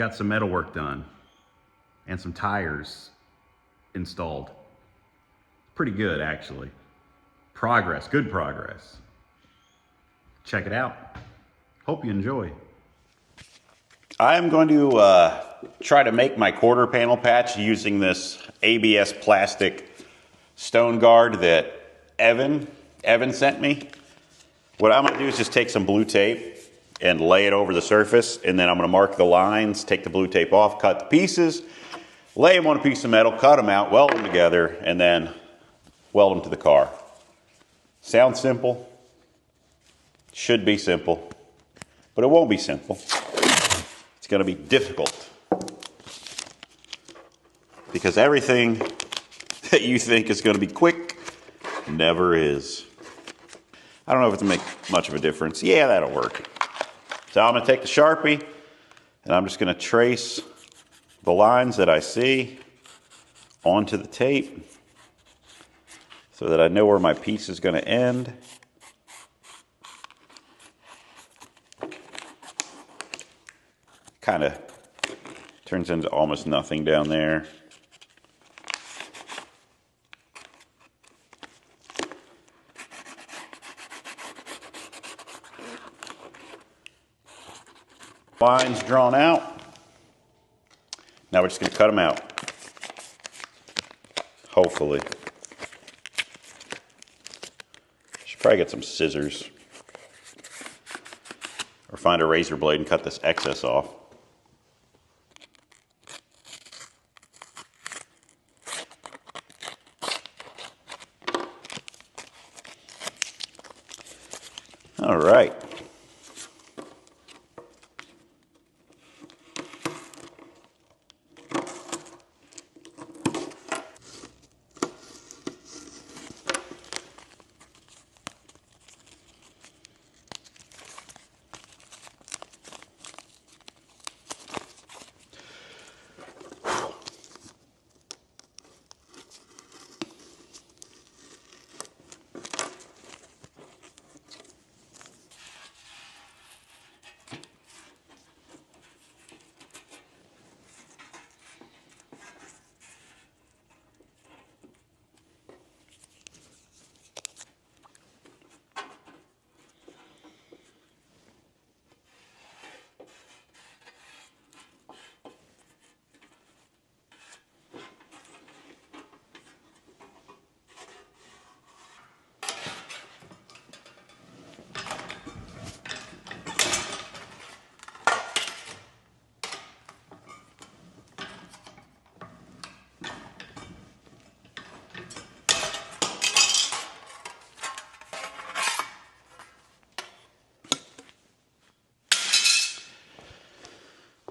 got some metal work done and some tires installed. Pretty good, actually. Progress, good progress. Check it out. Hope you enjoy. I am going to try to make my quarter panel patch using this ABS plastic stone guard that Evan sent me. What I'm going to do is just take some blue tape and lay it over the surface, and then I'm going to mark the lines, take the blue tape off, cut the pieces, lay them on a piece of metal, cut them out, weld them together, and then weld them to the car. Sounds simple. Should be simple. But it won't be simple. It's going to be difficult. Because everything that you think is going to be quick never is. I don't know if it'll make much of a difference. Yeah, that'll work. So I'm going to take the Sharpie and I'm just going to trace the lines that I see onto the tape so that I know where my piece is going to end. Kind of turns into almost nothing down there. Lines drawn out. Now we're just going to cut them out. Hopefully. Should probably get some scissors. Or find a razor blade and cut this excess off. All right.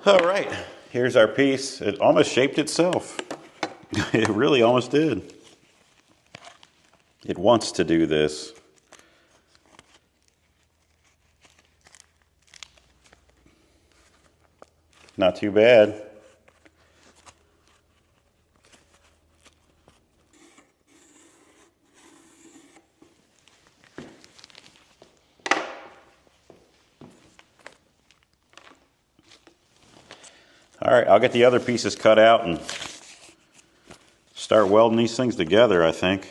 All right, here's our piece. It almost shaped itself. It really almost did. It wants to do this. Not too bad. All right, I'll get the other pieces cut out and start welding these things together, I think.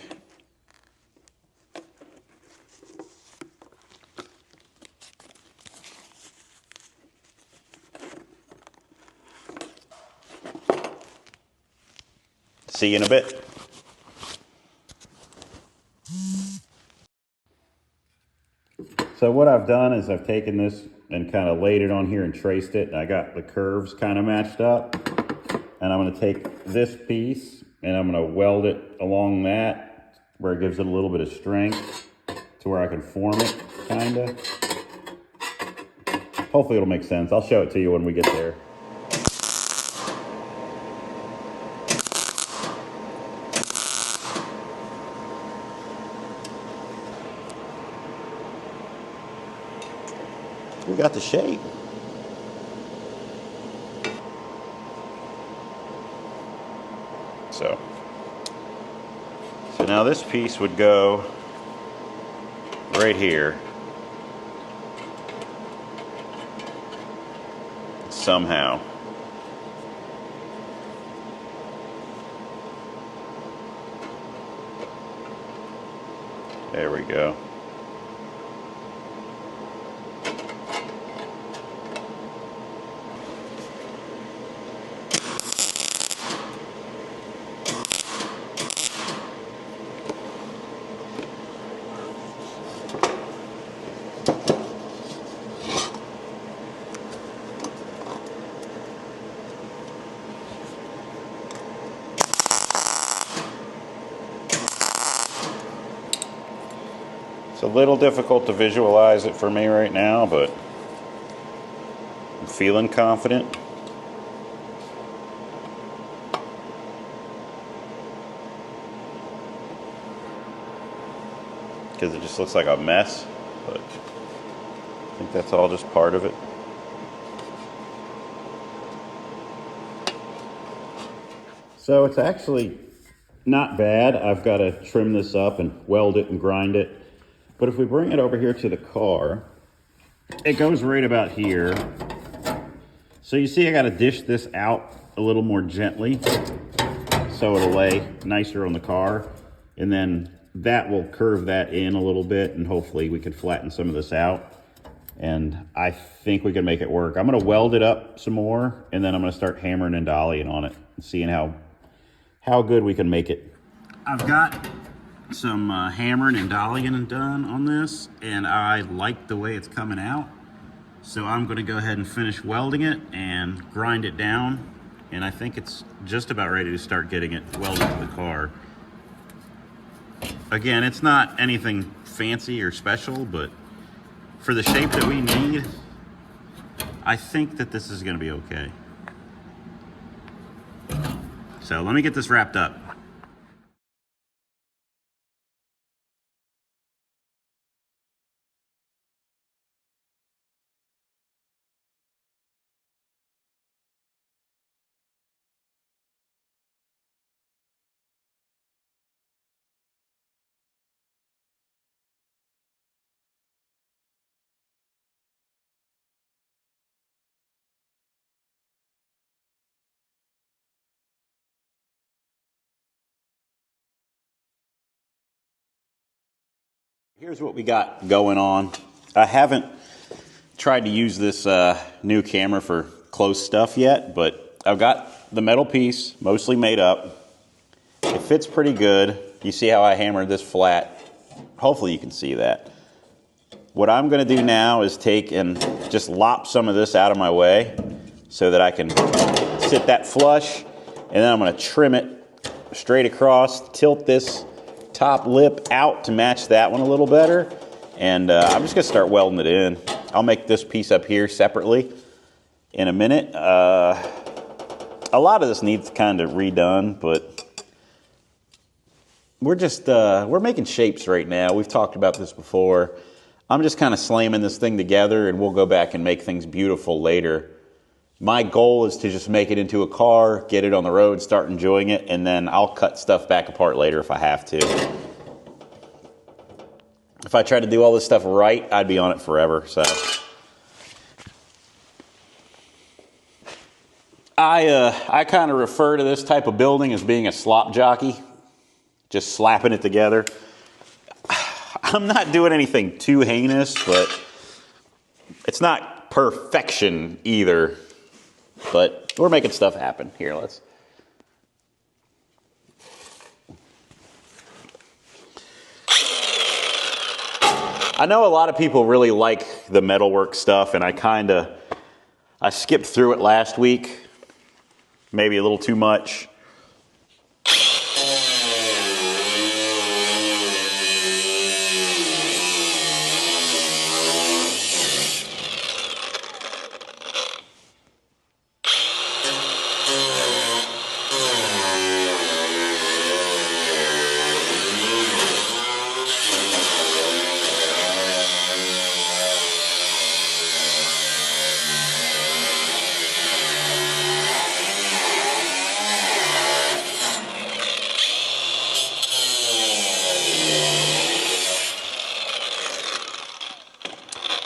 See you in a bit. So what I've done is I've taken this and kind of laid it on here and traced it. And I got the curves kind of matched up. And I'm going to take this piece and I'm going to weld it along that where it gives it a little bit of strength to where I can form it, kind of. Hopefully it'll make sense. I'll show it to you when we get there. We got the shape. So now this piece would go right here. Somehow. There we go. It's a little difficult to visualize it for me right now, but I'm feeling confident. Because it just looks like a mess, but I think that's all just part of it. So it's actually not bad. I've got to trim this up and weld it and grind it. But if we bring it over here to the car, it goes right about here. So you see I got to dish this out a little more gently so it'll lay nicer on the car. And then that will curve that in a little bit, and hopefully we can flatten some of this out. And I think we can make it work. I'm going to weld it up some more, and then I'm going to start hammering and dollying on it and seeing how good we can make it. I've got some hammering and dollying done on this, and I like the way it's coming out. So I'm going to go ahead and finish welding it and grind it down, and I think it's just about ready to start getting it welded to the car. Again, it's not anything fancy or special, but for the shape that we need, I think that this is going to be okay. So let me get this wrapped up. Here's what we got going on. I haven't tried to use this new camera for close stuff yet, but I've got the metal piece mostly made up. It fits pretty good. You see how I hammered this flat? Hopefully you can see that. What I'm going to do now is take and just lop some of this out of my way so that I can sit that flush, and then I'm going to trim it straight across, tilt this top lip out to match that one a little better, and I'm just going to start welding it in. I'll make this piece up here separately in a minute. A lot of this needs kind of redone, but we're making shapes right now. We've talked about this before. I'm just kind of slamming this thing together, and we'll go back and make things beautiful later. My goal is to just make it into a car, get it on the road, start enjoying it, and then I'll cut stuff back apart later if I have to. If I tried to do all this stuff right, I'd be on it forever. So I kind of refer to this type of building as being a slop jockey, just slapping it together. I'm not doing anything too heinous, but it's not perfection either. But we're making stuff happen. Here, let's. I know a lot of people really like the metalwork stuff, and I skipped through it last week, maybe a little too much.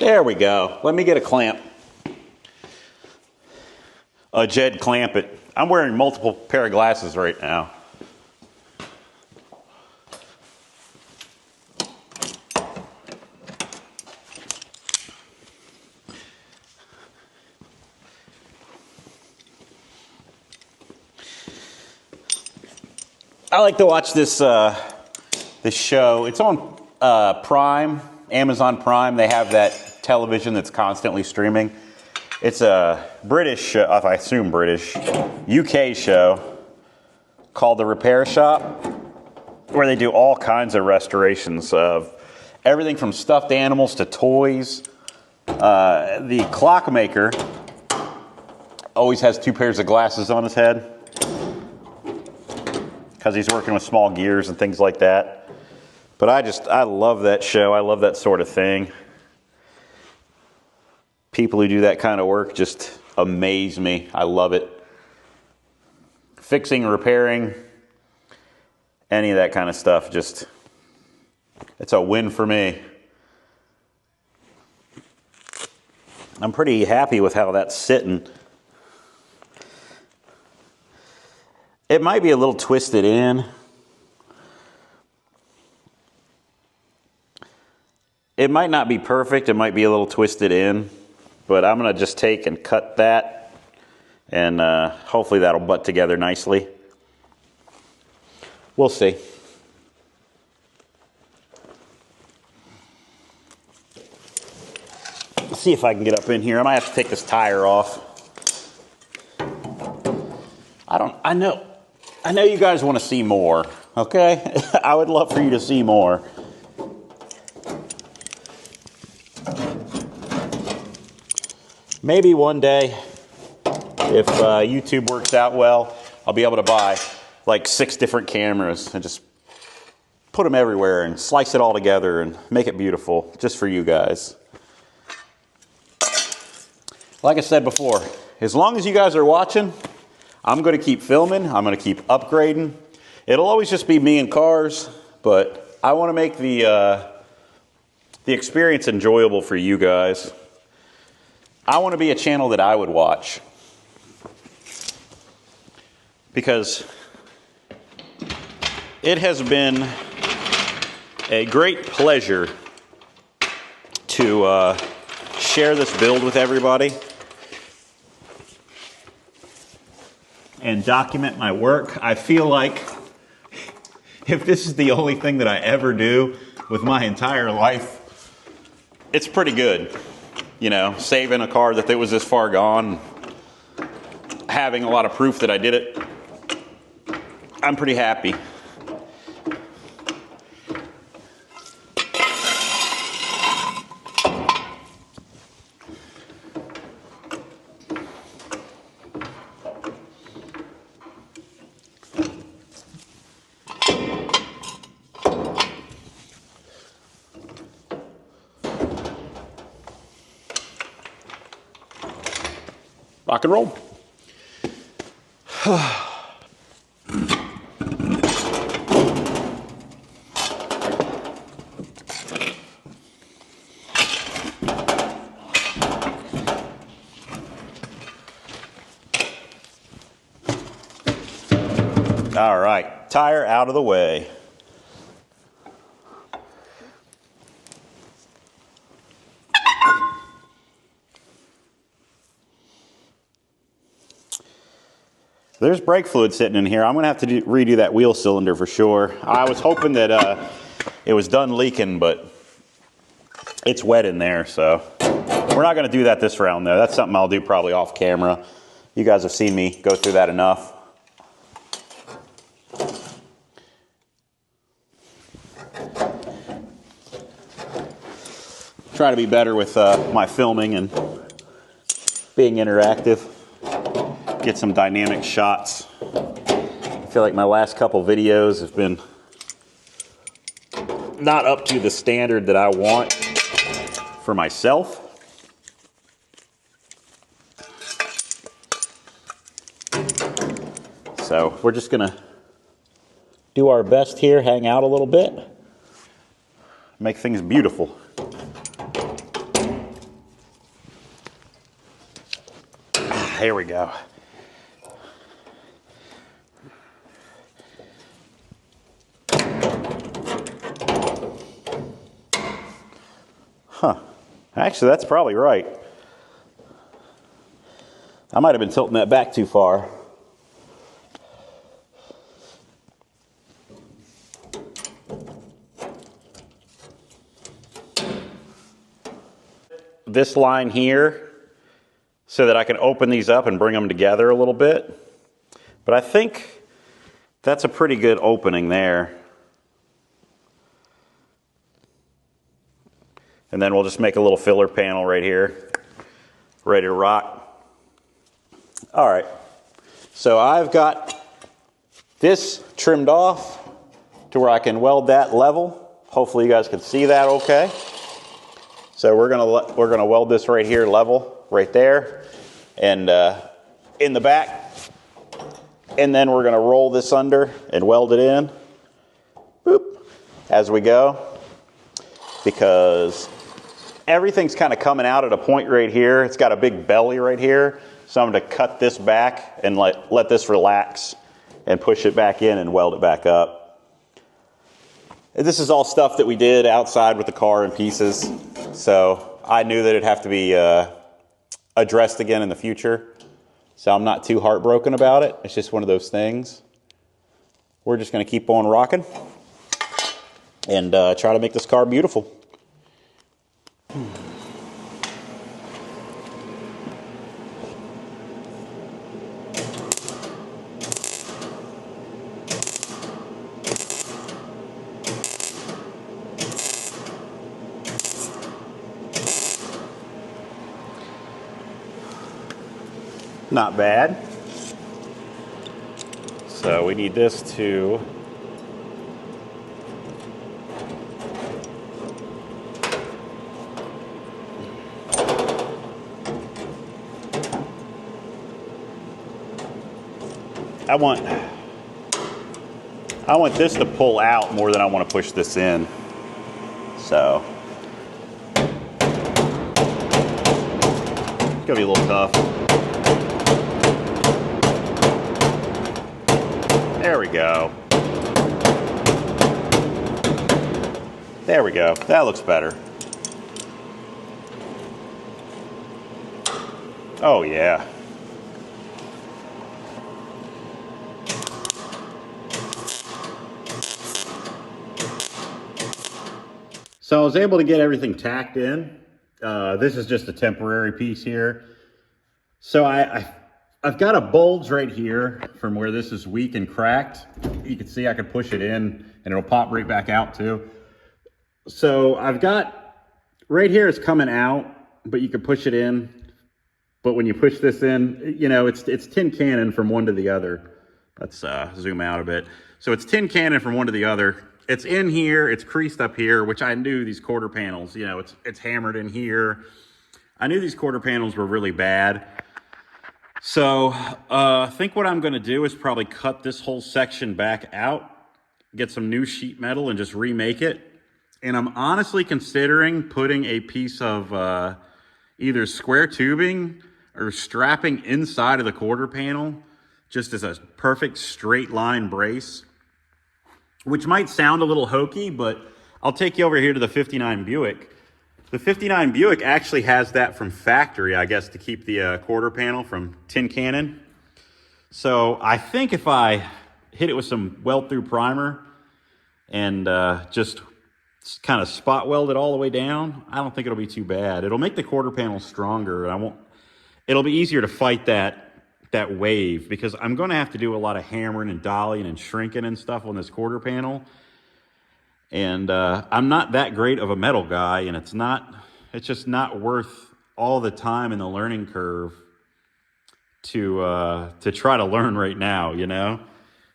There we go. Let me get a clamp. A Jed clamp it. I'm wearing multiple pair of glasses right now. I like to watch this this show. It's on Prime, Amazon Prime. They have that television that's constantly streaming. It's a British, I assume British, UK show called The Repair Shop, where they do all kinds of restorations of everything from stuffed animals to toys. The clockmaker always has 2 pairs of glasses on his head because he's working with small gears and things like that. But I love that show. I love that sort of thing. People who do that kind of work just amaze me. I love it. Fixing, repairing, any of that kind of stuff, just, it's a win for me. I'm pretty happy with how that's sitting. It might be a little twisted in. It might not be perfect. It might be a little twisted in. But I'm going to just take and cut that. And hopefully that'll butt together nicely. We'll see. Let's see if I can get up in here. I might have to take this tire off. I know you guys want to see more, okay? I would love for you to see more. Maybe one day, if YouTube works out well, I'll be able to buy like 6 different cameras and just put them everywhere and slice it all together and make it beautiful just for you guys. Like I said before, as long as you guys are watching, I'm going to keep filming. I'm going to keep upgrading. It'll always just be me and cars, but I want to make the experience enjoyable for you guys. I want to be a channel that I would watch, because it has been a great pleasure to share this build with everybody and document my work. I feel like if this is the only thing that I ever do with my entire life, it's pretty good. You know, saving a car that was this far gone, having a lot of proof that I did it, I'm pretty happy. Rock and roll. All right, tire out of the way. There's brake fluid sitting in here. I'm going to have to redo that wheel cylinder for sure. I was hoping that it was done leaking, but it's wet in there, so we're not going to do that this round, though. That's something I'll do probably off camera. You guys have seen me go through that enough. Try to be better with my filming and being interactive. Get some dynamic shots. I feel like my last couple videos have been not up to the standard that I want for myself. So we're just gonna do our best here, hang out a little bit, make things beautiful. Here we go. Huh. Actually, that's probably right. I might have been tilting that back too far. this line here so that I can open these up and bring them together a little bit. But I think that's a pretty good opening there. And then we'll just make a little filler panel right here, ready to rock. All right, so I've got this trimmed off to where I can weld that level. Hopefully you guys can see that okay. So we're gonna weld this right here level, right there, and in the back. And then we're gonna roll this under and weld it in, boop, as we go, because everything's kind of coming out at a point right here. It's got a big belly right here. So I'm going to cut this back and let this relax and push it back in and weld it back up. And this is all stuff that we did outside with the car in pieces. So I knew that it'd have to be addressed again in the future. So I'm not too heartbroken about it. It's just one of those things. We're just going to keep on rocking and try to make this car beautiful. Not bad. So we need this to I want this to pull out more than I want to push this in. So it's gonna be a little tough. There we go. There we go. That looks better. Oh yeah. So I was able to get everything tacked in. This is just a temporary piece here. So I've got a bulge right here from where this is weak and cracked. You can see I could push it in and it'll pop right back out too. So I've got, right here it's coming out, but you can push it in. But when you push this in, you know, it's tin cannon from one to the other. Let's zoom out a bit. So it's tin cannon from one to the other. It's in here, it's creased up here, which I knew these quarter panels, you know, it's hammered in here. I knew these quarter panels were really bad. So I think what I'm gonna do is probably cut this whole section back out, get some new sheet metal and just remake it. And I'm honestly considering putting a piece of either square tubing or strapping inside of the quarter panel, just as a perfect straight line brace, which might sound a little hokey, but I'll take you over here to the 59 Buick. The 59 Buick actually has that from factory, I guess, to keep the quarter panel from tin cannon. So I think if I hit it with some weld through primer and just kind of spot weld it all the way down, I don't think it'll be too bad. It'll make the quarter panel stronger. It'll be easier to fight that wave, because I'm going to have to do a lot of hammering and dollying and shrinking and stuff on this quarter panel. And I'm not that great of a metal guy, and it's just not worth all the time in the learning curve to try to learn right now, you know?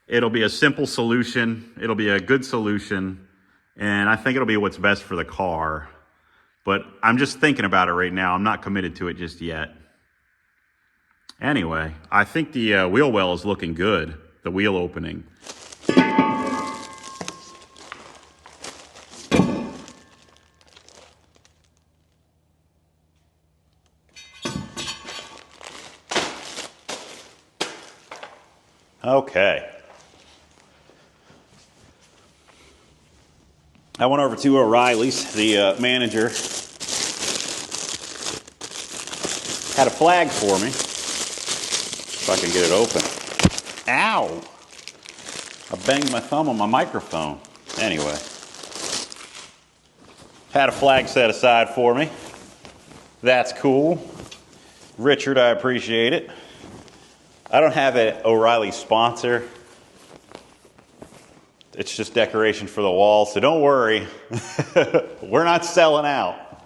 It'll be a simple solution. It'll be a good solution. And I think it'll be what's best for the car. But I'm just thinking about it right now. I'm not committed to it just yet. Anyway, I think the wheel well is looking good, the wheel opening. Okay. I went over to O'Reilly's, the manager had a flag for me. If I can get it open. Ow! I banged my thumb on my microphone. Anyway. Had a flag set aside for me. That's cool. Richard, I appreciate it. I don't have an O'Reilly sponsor. It's just decoration for the wall, so don't worry. We're not selling out.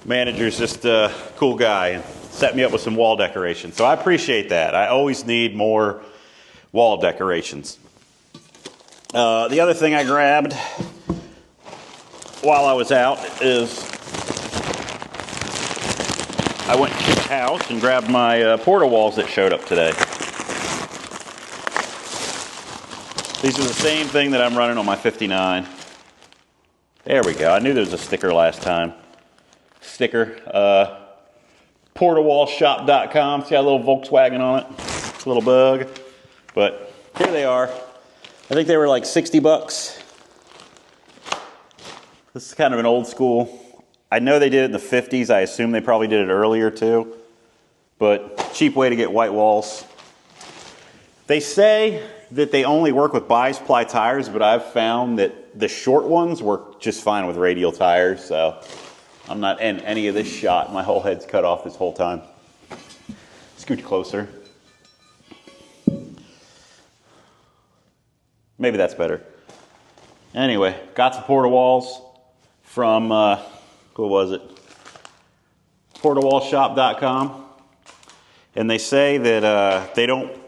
Manager's just a cool guy and set me up with some wall decoration. So I appreciate that. I always need more wall decorations. The other thing I grabbed while I was out is I went to the house and grabbed my porta walls that showed up today. These are the same thing that I'm running on my 59. There we go. I knew there was a sticker last time. Sticker. Portawallshop.com. It's got a little Volkswagen on it. A little bug. But here they are. I think they were like 60 bucks. This is kind of an old school. I know they did it in the 50s. I assume they probably did it earlier too. But cheap way to get white walls. They say that they only work with bi-ply tires, but I've found that the short ones work just fine with radial tires. So I'm not in any of this shot. My whole head's cut off this whole time. Scooch closer. Maybe that's better. Anyway, got some porta walls from, what was it? Portawallshop.com. And they say that they don't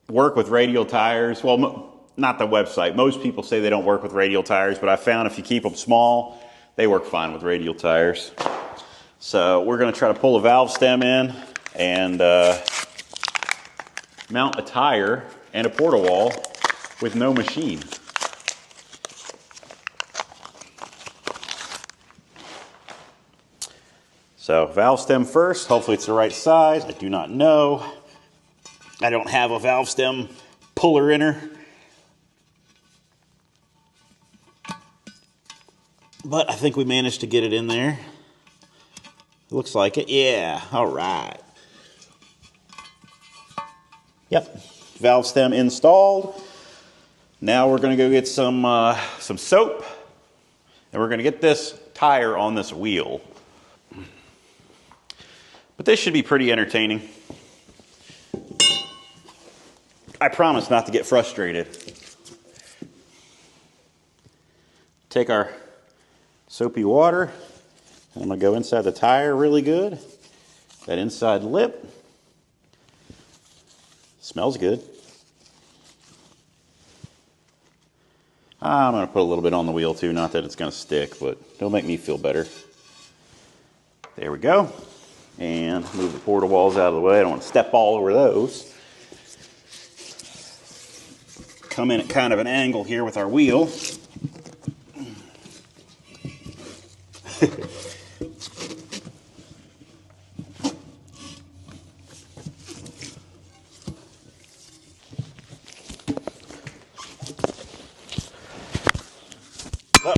work with radial tires. Well, not the website. Most people say they don't work with radial tires, but I found if you keep them small, they work fine with radial tires. So we're going to try to pull a valve stem in and mount a tire and a porta wall with no machine. So valve stem first. Hopefully it's the right size. I do not know. I don't have a valve stem puller inner. But I think we managed to get it in there. It looks like it. Yeah, all right. Yep, valve stem installed. Now we're gonna go get some soap, and we're gonna get this tire on this wheel. But this should be pretty entertaining. I promise not to get frustrated. Take our soapy water, and I'm gonna go inside the tire really good. That inside lip. Smells good. I'm gonna put a little bit on the wheel too, not that it's gonna stick, but it'll make me feel better. There we go. And move the porta walls out of the way. I don't want to step all over those. Come in at kind of an angle here with our wheel. Oh.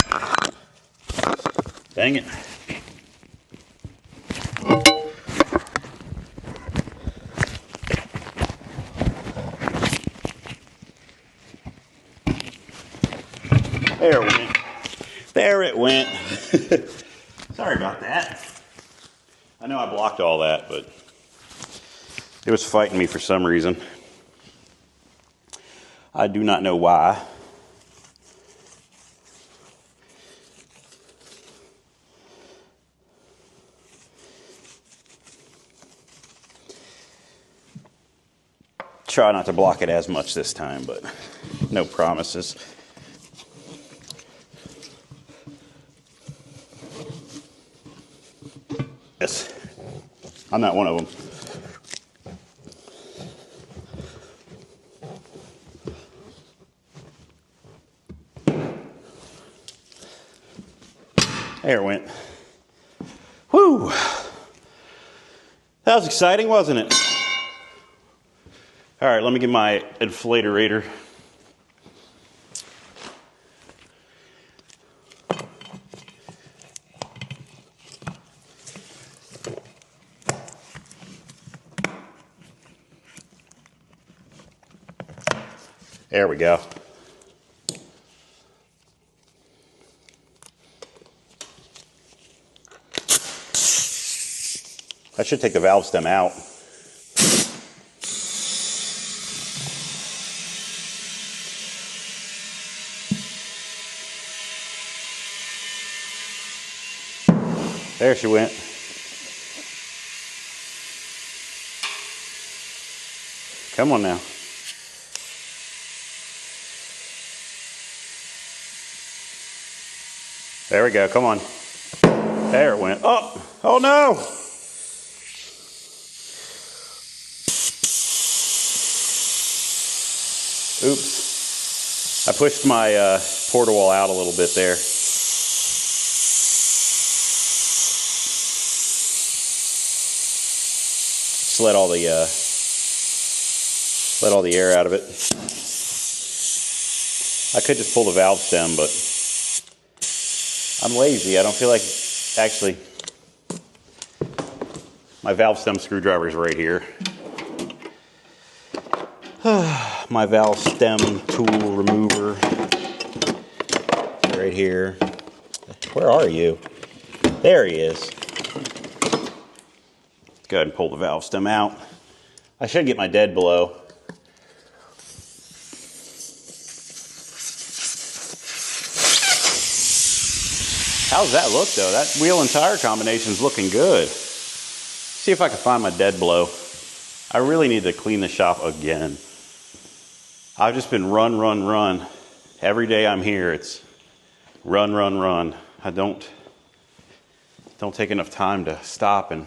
Dang it. There it went. There it went. Sorry about that. I know I blocked all that, but it was fighting me for some reason. I do not know why. Try not to block it as much this time, but no promises. Yes, I'm not one of them. There it went. Whew. That was exciting, wasn't it? All right, let me get my inflatorator. There we go. I should take the valve stem out. There she went. Come on now. There we go, come on. There it went. Oh, oh no! Oops. I pushed my porta wall out a little bit there. Just let all the air out of it. I could just pull the valve stem, but I'm lazy. I don't feel like, actually, my valve stem screwdriver is right here. My valve stem tool remover right here. Where are you? There he is. Let's go ahead and pull the valve stem out. I should get my dead blow. How's that look though? That wheel and tire combination is looking good. See if I can find my dead blow. I really need to clean the shop again. I've just been run. Every day I'm here, it's run. I don't take enough time to stop and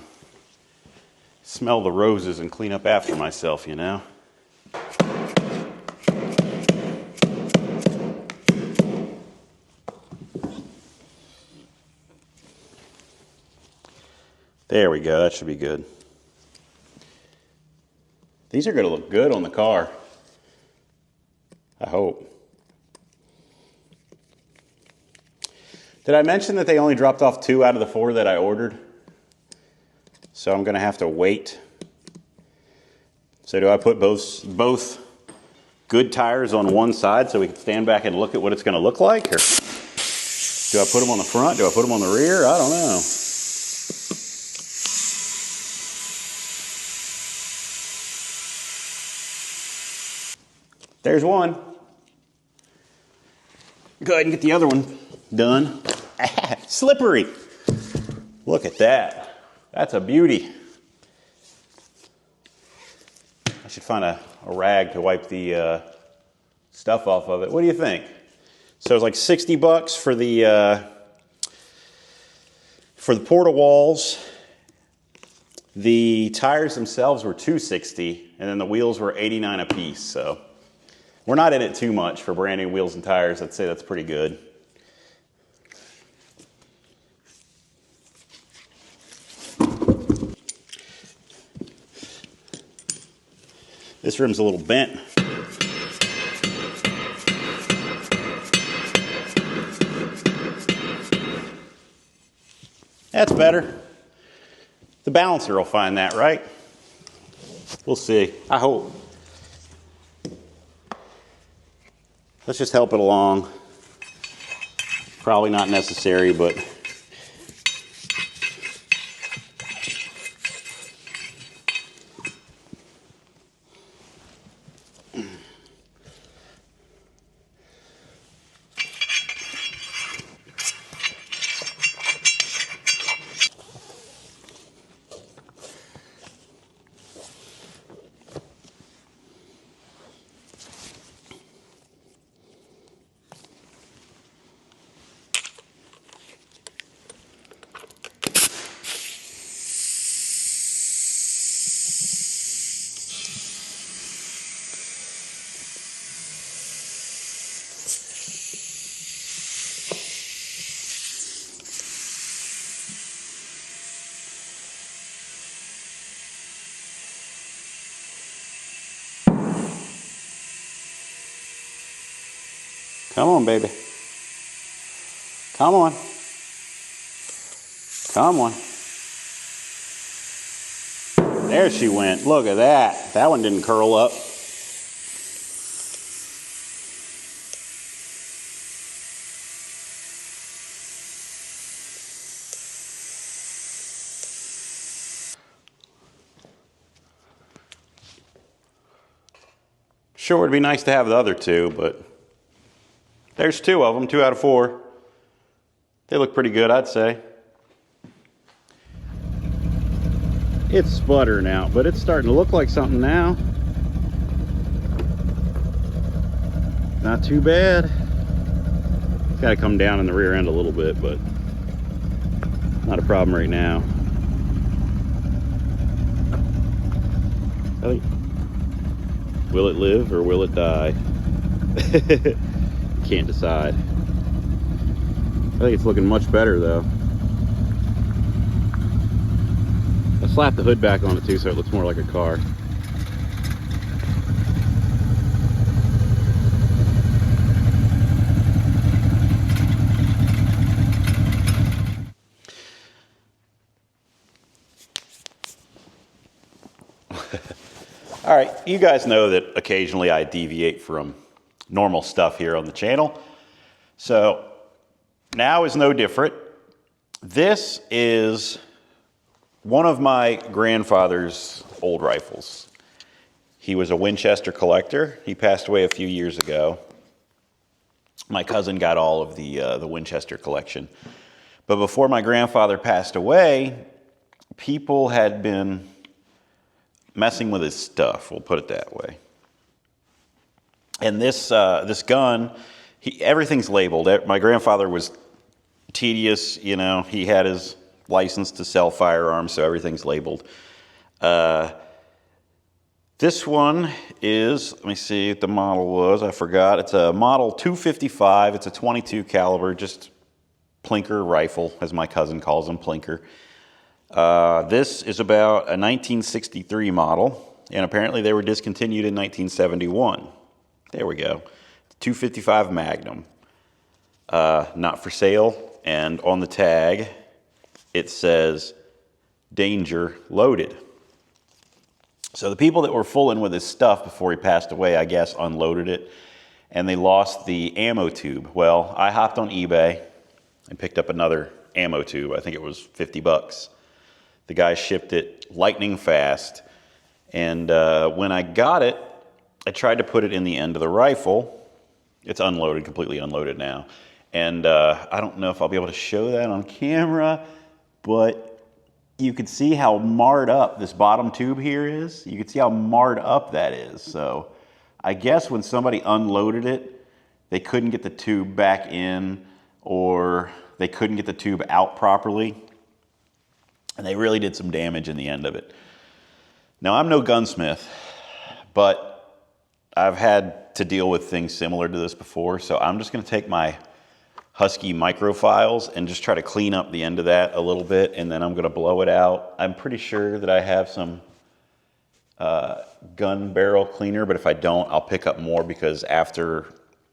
smell the roses and clean up after myself, you know? There we go, that should be good. These are gonna look good on the car. I hope. Did I mention that they only dropped off 2 out of the 4 that I ordered? So I'm gonna have to wait. So do I put both good tires on one side so we can stand back and look at what it's gonna look like? Or do I put them on the front? Do I put them on the rear? I don't know. There's one. Go ahead and get the other one done. Slippery. Look at that. That's a beauty. I should find a rag to wipe the stuff off of it. What do you think? So it's like $60 for the porta walls. The tires themselves were $260, and then the wheels were $89 a piece. So we're not in it too much for brand new wheels and tires. I'd say that's pretty good. This rim's a little bent. That's better. The balancer will find that, right? We'll see. I hope. Let's just help it along. Probably not necessary, but come on, baby. Come on. Come on. There she went. Look at that. That one didn't curl up. Sure, it'd be nice to have the other two, but there's 2 of them, 2 out of 4. They look pretty good, I'd say. It's sputtering out, but it's starting to look like something now. Not too bad. It's got to come down in the rear end a little bit, but not a problem right now. I think, will it live or will it die? Can't decide. I think it's looking much better though. I slapped the hood back on it too so it looks more like a car. All right, you guys know that occasionally I deviate from normal stuff here on the channel. So now is no different. This is one of my grandfather's old rifles. He was a Winchester collector. He passed away a few years ago. My cousin got all of the Winchester collection. But before my grandfather passed away, people had been messing with his stuff, we'll put it that way. And this gun, everything's labeled. My grandfather was tedious, you know, he had his license to sell firearms, so everything's labeled. This one is, let me see what the model was, I forgot. It's a model 255, it's a 22 caliber, just plinker rifle, as my cousin calls them, plinker. This is about a 1963 model, and apparently they were discontinued in 1971. There we go. 255 Magnum. Not for sale, and on the tag it says danger loaded. So the people that were fooling with his stuff before he passed away, I guess, unloaded it, and they lost the ammo tube. Well, I hopped on eBay and picked up another ammo tube. I think it was 50 bucks. The guy shipped it lightning fast, and when I got it, I tried to put it in the end of the rifle. It's unloaded, completely unloaded now. And I don't know if I'll be able to show that on camera, but you can see how marred up this bottom tube here is. You can see how marred up that is. So I guess when somebody unloaded it, they couldn't get the tube back in, or they couldn't get the tube out properly. And they really did some damage in the end of it. Now, I'm no gunsmith, but I've had to deal with things similar to this before, so I'm just going to take my Husky microfiles and just try to clean up the end of that a little bit, and then I'm going to blow it out. I'm pretty sure that I have some gun barrel cleaner, but if I don't, I'll pick up more, because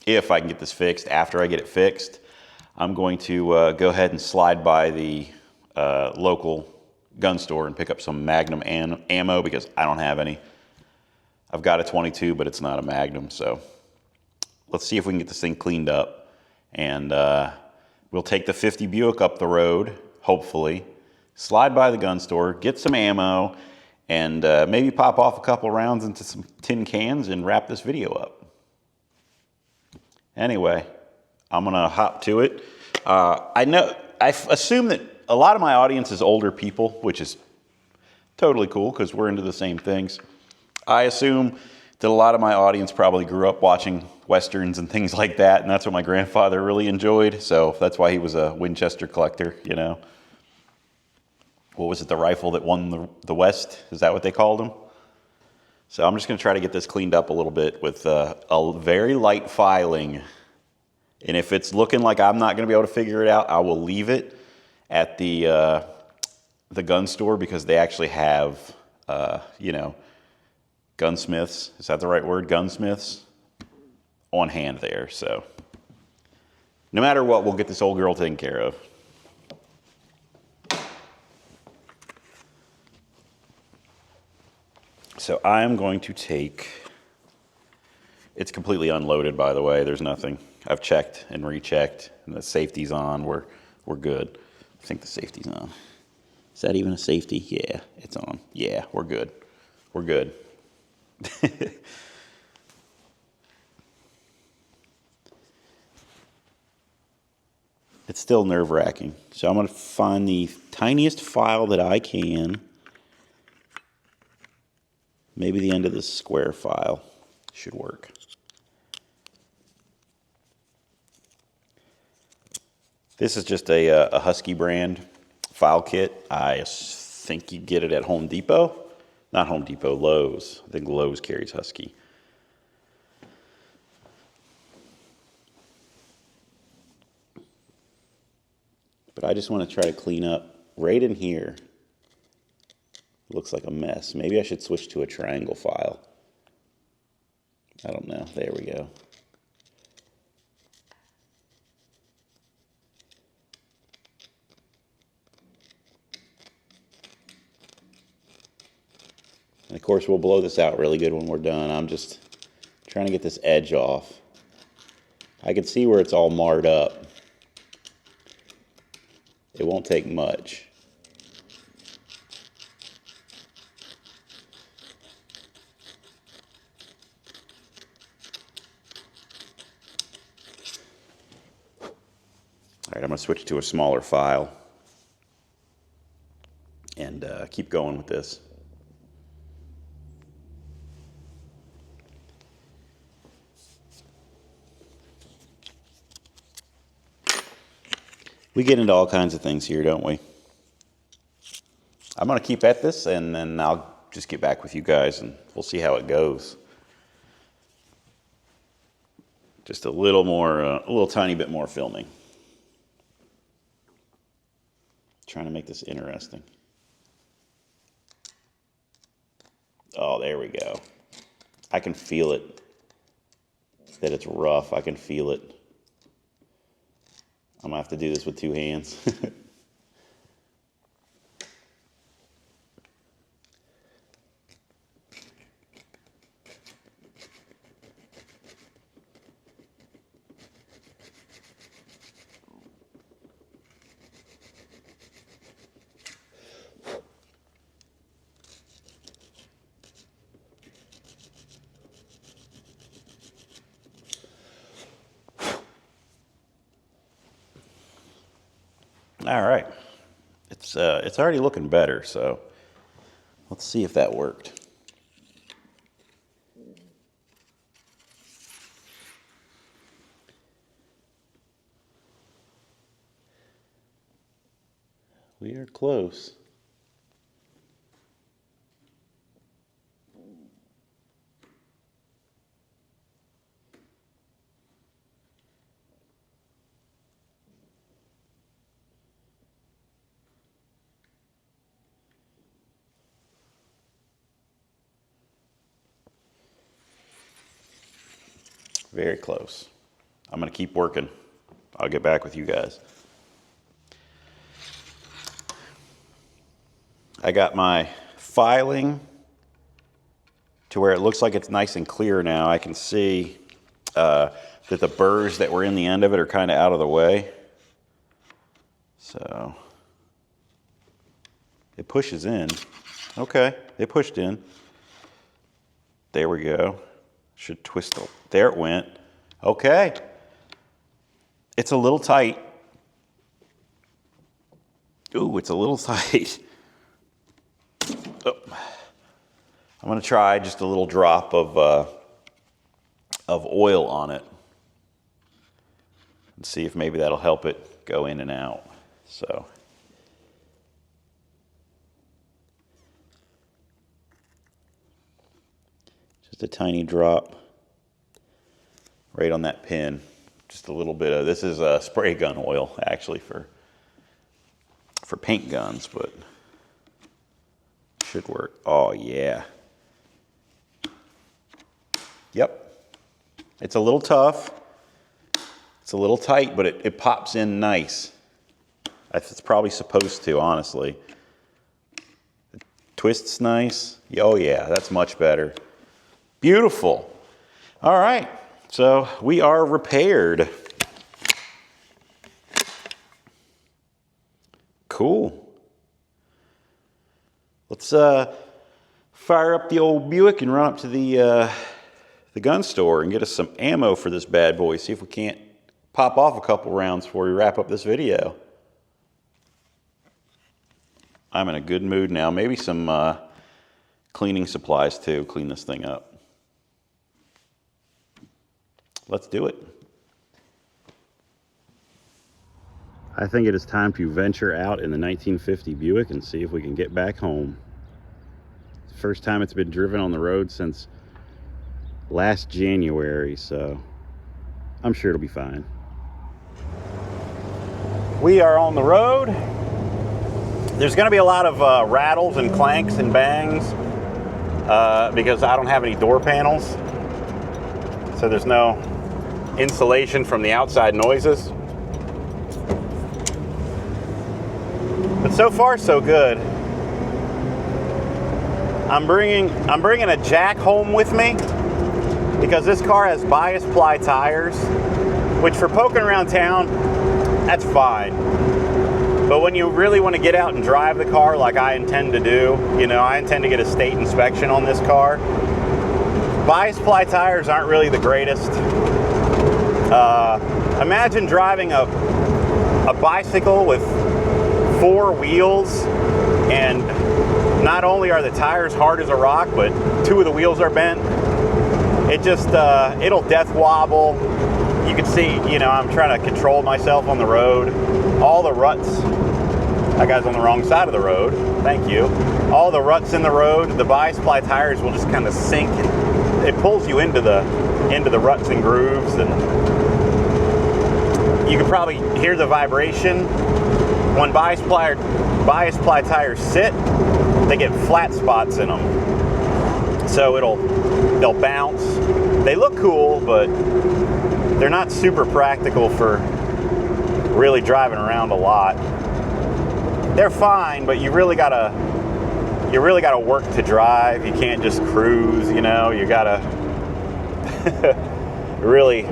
if I can get this fixed, after I get it fixed, I'm going to go ahead and slide by the local gun store and pick up some Magnum ammo, because I don't have any. I've got a 22, but it's not a Magnum, so let's see if we can get this thing cleaned up, and we'll take the 50 Buick up the road, hopefully, slide by the gun store, get some ammo, and maybe pop off a couple rounds into some tin cans and wrap this video up. Anyway, I'm gonna hop to it. I assume that a lot of my audience is older people, which is totally cool because we're into the same things. I assume that a lot of my audience probably grew up watching Westerns and things like that, and that's what my grandfather really enjoyed, so that's why he was a Winchester collector, you know. What was it, the rifle that won the West? Is that what they called him? So I'm just going to try to get this cleaned up a little bit with a very light filing, and if it's looking like I'm not going to be able to figure it out, I will leave it at the gun store, because they actually have, you know, gunsmiths, is that the right word? Gunsmiths on hand there. So no matter what, we'll get this old girl taken care of. So I'm going to take, it's completely unloaded, by the way. There's nothing. I've checked and rechecked, and the safety's on. We're good. I think the safety's on. Is that even a safety? Yeah, it's on. Yeah, we're good. We're good. it's still nerve-wracking. So I'm going to find the tiniest file that I can. Maybe the end of this square file should work. This is just a Husky brand file kit. I think you get it at Home Depot. Not Home Depot, Lowe's. I think Lowe's carries Husky. But I just want to try to clean up right in here. Looks like a mess. Maybe I should switch to a triangle file. I don't know. There we go. And of course, we'll blow this out really good when we're done. I'm just trying to get this edge off. I can see where it's all marred up. It won't take much. All right, I'm going to switch to a smaller file and keep going with this. We get into all kinds of things here, don't we? I'm going to keep at this, and then I'll just get back with you guys, and we'll see how it goes. Just a little more, a little tiny bit more filming. Trying to make this interesting. Oh, there we go. I can feel it. That it's rough. I can feel it. I'm going to have to do this with two hands. All right, it's already looking better, so let's see if that worked. We are close. Very close. I'm going to keep working. I'll get back with you guys. I got my filing to where it looks like it's nice and clear now. I can see that the burrs that were in the end of it are kind of out of the way. So it pushes in. Okay, it pushed in. There we go. Should twist it. There it went. Okay. It's a little tight. Ooh, it's a little tight. Oh. I'm going to try just a little drop of oil on it and see if maybe that'll help it go in and out. So. Just a tiny drop right on that pin. Just a little bit of, this is a spray gun oil actually for paint guns, but should work. Oh yeah. Yep. It's a little tough. It's a little tight, but it pops in nice. It's probably supposed to, honestly. It twists nice. Oh yeah, that's much better. Beautiful. All right, so we are repaired. Cool. Let's fire up the old Buick and run up to the gun store and get us some ammo for this bad boy. See if we can't pop off a couple rounds before we wrap up this video. I'm in a good mood now. Maybe some cleaning supplies too. Clean this thing up. Let's do it. I think it is time to venture out in the 1950 Buick and see if we can get back home. It's the first time it's been driven on the road since last January, so I'm sure it'll be fine. We are on the road. There's going to be a lot of rattles and clanks and bangs because I don't have any door panels, so there's no insulation from the outside noises. But so far so good. I'm bringing a jack home with me because this car has bias ply tires, which for poking around town, that's fine. But when you really want to get out and drive the car like I intend to do, you know, I intend to get a state inspection on this car. Bias ply tires aren't really the greatest. Imagine driving a bicycle with 4 wheels, and not only are the tires hard as a rock, but 2 of the wheels are bent. It just, it'll death wobble. You can see, you know, I'm trying to control myself on the road. All the ruts, that guy's on the wrong side of the road, thank you. All the ruts in the road, the bias ply tires will just kind of sink, and it pulls you into the ruts and grooves, and you can probably hear the vibration. When bias ply tires sit, they get flat spots in them. So they'll bounce. They look cool, but they're not super practical for really driving around a lot. They're fine, but you really gotta work to drive. You can't just cruise, you know. You gotta really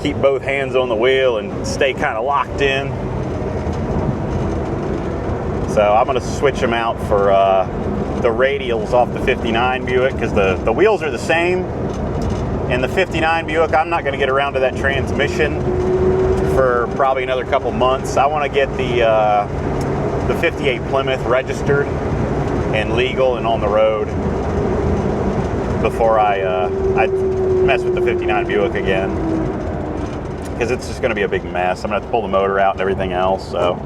keep both hands on the wheel and stay kind of locked in. So I'm going to switch them out for the radials off the 59 Buick because the wheels are the same. In the 59 Buick, I'm not going to get around to that transmission for probably another couple months. I want to get the 58 Plymouth registered and legal and on the road before I mess with the 59 Buick again, because it's just going to be a big mess. I'm going to have to pull the motor out and everything else. So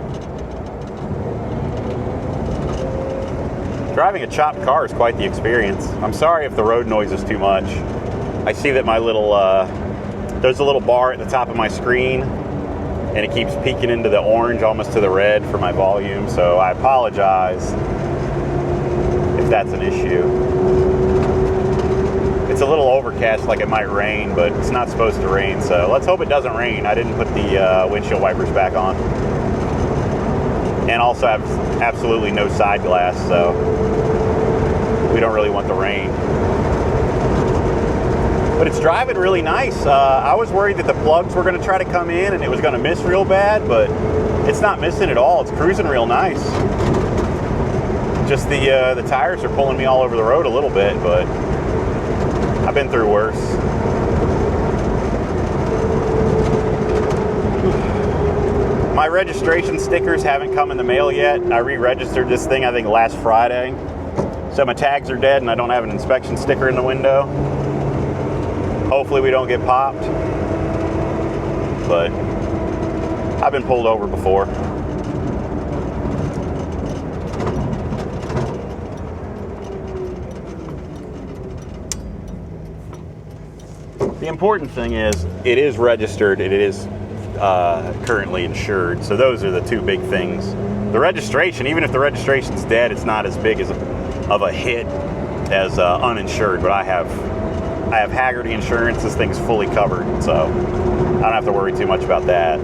driving a chopped car is quite the experience. I'm sorry if the road noise is too much. I see that my little, there's a little bar at the top of my screen, and it keeps peeking into the orange, almost to the red for my volume, so I apologize if that's an issue. It's a little overcast, like it might rain, but it's not supposed to rain, so let's hope it doesn't rain. I didn't put the windshield wipers back on. And also have absolutely no side glass, so we don't really want the rain. But it's driving really nice. I was worried that the plugs were going to try to come in and it was going to miss real bad, but it's not missing at all. It's cruising real nice. Just the tires are pulling me all over the road a little bit, but I've been through worse. My registration stickers haven't come in the mail yet. I re-registered this thing, I think, last Friday. So my tags are dead and I don't have an inspection sticker in the window. Hopefully we don't get popped. But I've been pulled over before. The important thing is it is registered, it is currently insured. So those are the 2 big things. The registration, even if the registration's dead, it's not as big of a hit as uninsured, but I have Haggerty insurance. This thing's fully covered, so I don't have to worry too much about that.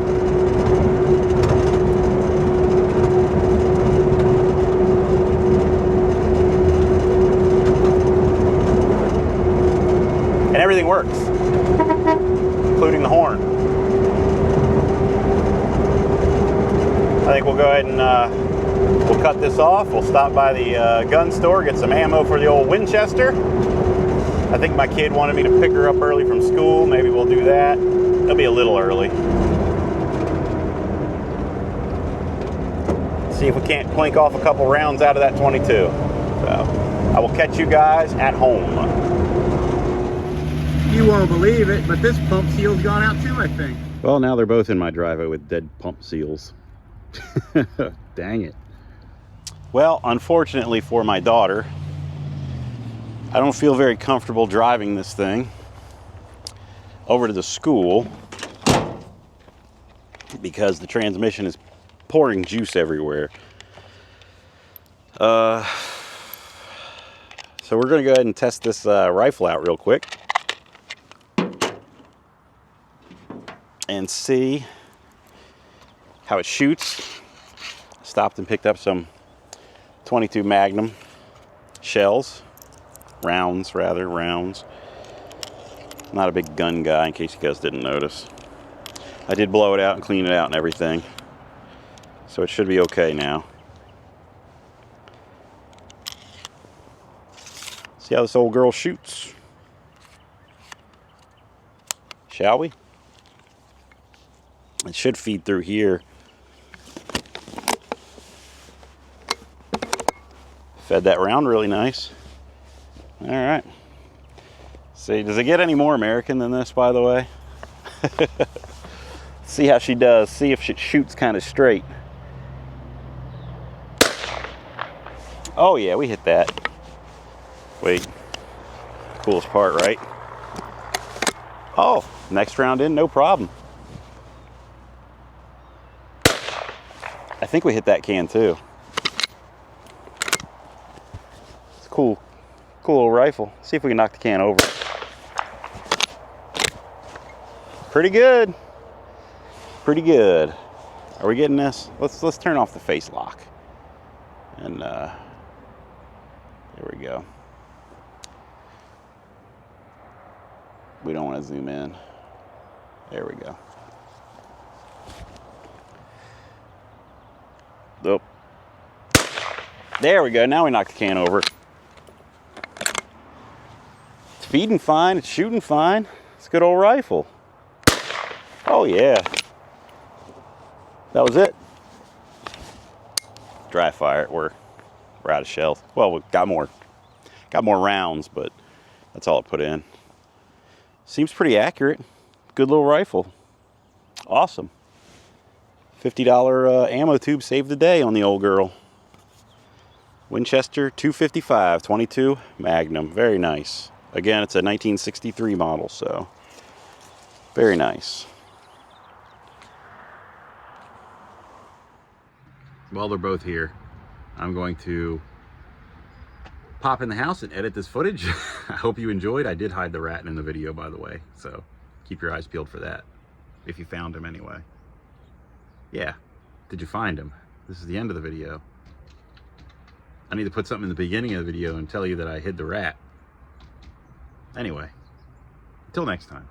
And everything works, including the horn. I think we'll go ahead and we'll cut this off. We'll stop by the gun store, get some ammo for the old Winchester. I think my kid wanted me to pick her up early from school. Maybe we'll do that. They'll be a little early. See if we can't clink off a couple rounds out of that 22. So I will catch you guys at home. You won't believe it, but this pump seal's gone out too, I think. Well, now they're both in my driveway with dead pump seals. Dang it. Well, unfortunately for my daughter, I don't feel very comfortable driving this thing over to the school because the transmission is pouring juice everywhere. So we're going to go ahead and test this rifle out real quick and see how it shoots. Stopped and picked up some 22 Magnum shells, rounds. Not a big gun guy, in case you guys didn't notice. I did blow it out and clean it out and everything, so it should be okay now. See how this old girl shoots, shall we? It should feed through here. Fed that round really nice. All right. See, does it get any more American than this, by the way? See how she does. See if she shoots kind of straight. Oh yeah, we hit that. Wait. Coolest part, right? Oh, next round in, no problem. I think we hit that can too. It's a cool little rifle. See if we can knock the can over. Pretty good. Pretty good. Are we getting this? Let's turn off the face lock. And there we go. We don't want to zoom in. There we go. Oh. There we go. Now we knocked the can over. It's feeding fine. It's shooting fine. It's a good old rifle. Oh yeah. That was it. Dry fire. We're out of shells. Well, we got more rounds, but that's all it put in. Seems pretty accurate. Good little rifle. Awesome. $50 ammo tube saved the day on the old girl. Winchester 255 22 Magnum. Very nice. Again, it's a 1963 model, so very nice. Well, they're both here. I'm going to pop in the house and edit this footage. I hope you enjoyed. I did hide the rat in the video, by the way, so keep your eyes peeled for that, if you found him anyway. Yeah, did you find him? This is the end of the video. I need to put something in the beginning of the video and tell you that I hid the rat. Anyway, until next time.